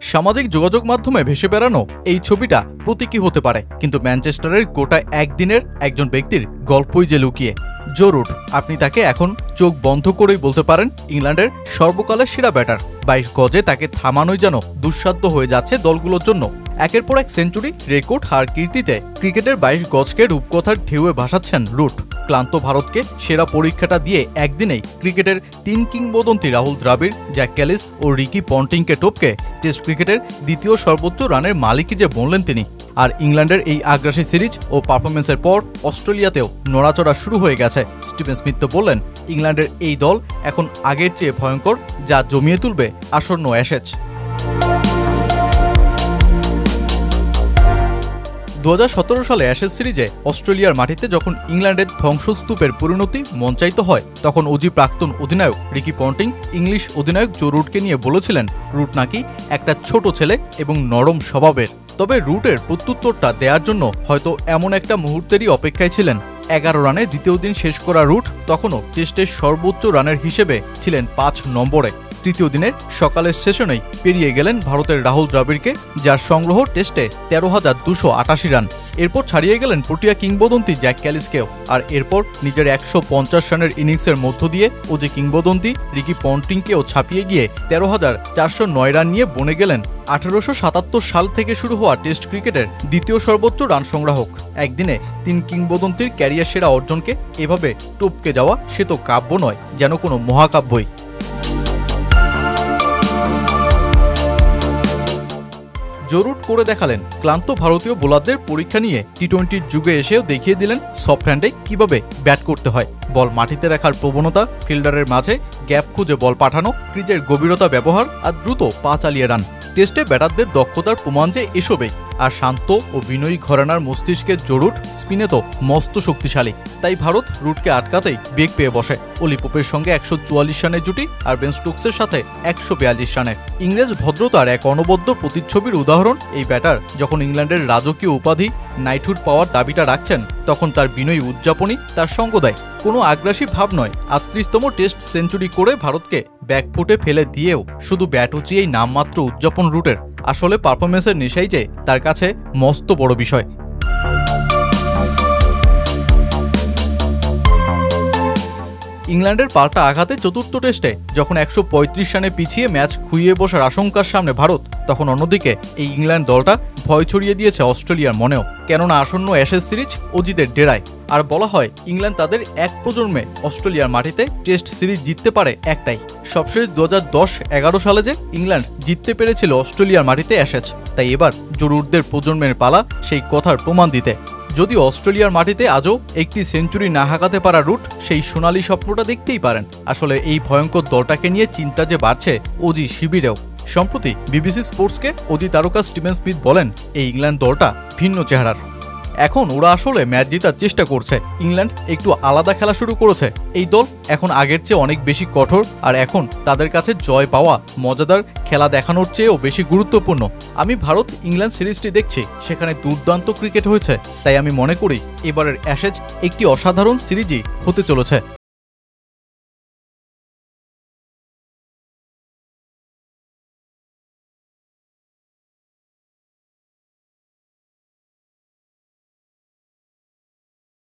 সামাজিক যোগাযোগ মাধ্যমে ভেসে বেড়ানো এই ছবিটা প্রতীকী হতে পারে, কিন্তু ম্যানচেস্টারের গোটা একদিনের একজন ব্যক্তির গল্পই যে লুকিয়ে। জো রুট, আপনি তাকে এখন চোখ বন্ধ করেই বলতে পারেন ইংল্যান্ডের সর্বকালের সেরা ব্যাটার। 22 গজে তাকে থামানোই যেন দুঃসাধ্য হয়ে যাচ্ছে দলগুলোর জন্য। একের পর এক সেঞ্চুরি, রেকর্ড হার কীর্তিতে ক্রিকেটের 22 গজকে রূপকথার ঢেউয়ে ভাসাচ্ছেন রুট। ক্লান্ত ভারতকে সেরা পরীক্ষাটা দিয়ে একদিনেই ক্রিকেটের 3 কিংবদন্তি রাহুল দ্রাবিড়, জ্যাক ক্যালিস ও রিকি পন্টিংকে টপকে টেস্ট ক্রিকেটের দ্বিতীয় সর্বোচ্চ রানের মালিকই যে বললেন তিনি। আর ইংল্যান্ডের এই আগ্রাসী সিরিজ ও পারফরমেন্সের পর অস্ট্রেলিয়াতেও নড়াচড়া শুরু হয়ে গেছে। স্টিভেন স্মিথ তো বললেন ইংল্যান্ডের এই দল এখন আগের চেয়ে ভয়ঙ্কর, যা জমিয়ে তুলবে আসন্ন অ্যাশেজ। 2017 সালে অ্যাশেজ সিরিজে অস্ট্রেলিয়ার মাটিতে যখন ইংল্যান্ডের ধ্বংসস্তূপের পরিণতি মঞ্চায়িত হয়, তখন প্রাক্তন অধিনায়ক রিকি পন্টিং ইংলিশ অধিনায়ক জো রুটকে নিয়ে বলেছিলেন রুট নাকি একটা ছোট ছেলে এবং নরম স্বভাবের। তবে রুটের প্রত্যুত্তরটা দেওয়ার জন্য হয়তো এমন একটা মুহূর্তেরই অপেক্ষায় ছিলেন। 11 রানে দ্বিতীয় দিন শেষ করা রুট তখনও টেস্টের সর্বোচ্চ রানের হিসেবে ছিলেন 5 নম্বরে। তৃতীয় দিনের সকালের সেশনেই পেরিয়ে গেলেন ভারতের রাহুল দ্রাবিড়কে, যার সংগ্রহ টেস্টে 13,288 রান। এরপর ছাড়িয়ে গেলেন প্রোটিয়া কিংবদন্তি জ্যাক ক্যালিসকেও। আর এরপর নিজের 150 রানের ইনিংসের মধ্য দিয়ে কিংবদন্তি রিকি পন্টিংকেও ছাপিয়ে গিয়ে 13,409 রান নিয়ে বনে গেলেন 1877 সাল থেকে শুরু হওয়া টেস্ট ক্রিকেটের দ্বিতীয় সর্বোচ্চ রান সংগ্রাহক। একদিনে 3 কিংবদন্তির ক্যারিয়ার সেরা অর্জনকে এভাবে টপকে যাওয়া সে তো কাব্য নয়, যেন কোনো মহাকাব্যই। জো রুট করে দেখালেন ক্লান্ত ভারতীয় বোলারদের পরীক্ষা নিয়ে। টি-20 যুগে এসেও দেখিয়ে দিলেন সফট হ্যান্ডে কিভাবে ব্যাট করতে হয়। বল মাটিতে রাখার প্রবণতা, ফিল্ডারের মাঝে গ্যাপ খুঁজে বল পাঠানো, ক্রিজের গভীরতা ব্যবহার আর দ্রুত পা চালিয়ে রান। টেস্টে ব্যাটারদের দক্ষতার প্রমাণ যে এসবেই। আর শান্ত ও বিনয়ী ঘরানার মস্তিষ্কের জো রুট স্পিনে তো মস্ত শক্তিশালী। তাই ভারত রুটকে আটকাতেই বেগ পেয়ে বসে। অলি পোপের সঙ্গে 144 রানের জুটি আর বেন স্টোকসের সাথে 142 রানের। ইংরেজ ভদ্রতার এক অনবদ্য প্রতিচ্ছবির উদাহরণ এই ব্যাটার। যখন ইংল্যান্ডের রাজকীয় উপাধি নাইটহুড পাওয়ার দাবিটা রাখছেন, তখন তার বিনয়ী উদযাপনই তার সঙ্গ দেয়। কোনো আগ্রাসী ভাব নয়। 38তম টেস্ট সেঞ্চুরি করে ভারতকে ব্যাকফুটে ফেলে দিয়েও শুধু ব্যাট উঁচিয়েই নামমাত্র উদযাপন রুটের। আসলে পারফরমেন্সের নেশাই যে তার কাছে মস্ত বড় বিষয়। ইংল্যান্ডের পাল্টা আঘাতে চতুর্থ টেস্টে যখন 135 রানে পিছিয়ে ম্যাচ খুইয়ে বসার আশঙ্কার সামনে ভারত, তখন অন্যদিকে এই ইংল্যান্ড দলটা ভয় ছড়িয়ে দিয়েছে অস্ট্রেলিয়ার মনেও। কেননা আসন্ন অ্যাশেজ সিরিজ অজিদের ডেরায়। আর বলা হয় ইংল্যান্ড তাদের এক প্রজন্মে অস্ট্রেলিয়ার মাটিতে টেস্ট সিরিজ জিততে পারে একটাই। সবশেষ 2010-11 সালে যে ইংল্যান্ড জিততে পেরেছিল অস্ট্রেলিয়ার মাটিতে অ্যাশেজ। তাই এবার জো রুটদের প্রজন্মের পালা সেই কথার প্রমাণ দিতে। যদি অস্ট্রেলিয়ার মাটিতে আজও একটি সেঞ্চুরি না হাঁকাতে পারা রুট সেই সোনালী স্বপ্নটা দেখতেই পারেন। আসলে এই ভয়ঙ্কর দলটাকে নিয়ে চিন্তা যে বাড়ছে অজি শিবিরেও। সম্প্রতি বিবিসি স্পোর্টসকে তারকা স্টিভেন স্মিথ বলেন এই ইংল্যান্ড দলটা ভিন্ন চেহারার। এখন ওরা আসলে ম্যাচ জেতার চেষ্টা করছে। ইংল্যান্ড একটু আলাদা খেলা শুরু করেছে। এই দল এখন আগের চেয়ে অনেক বেশি কঠোর। আর এখন তাদের কাছে জয় পাওয়া মজাদার খেলা দেখানোর চেয়েও বেশি গুরুত্বপূর্ণ। আমি ভারত ইংল্যান্ড সিরিজটি দেখছি, সেখানে দুর্দান্ত ক্রিকেট হয়েছে। তাই আমি মনে করি এবারের অ্যাশেজ একটি অসাধারণ সিরিজই হতে চলেছে।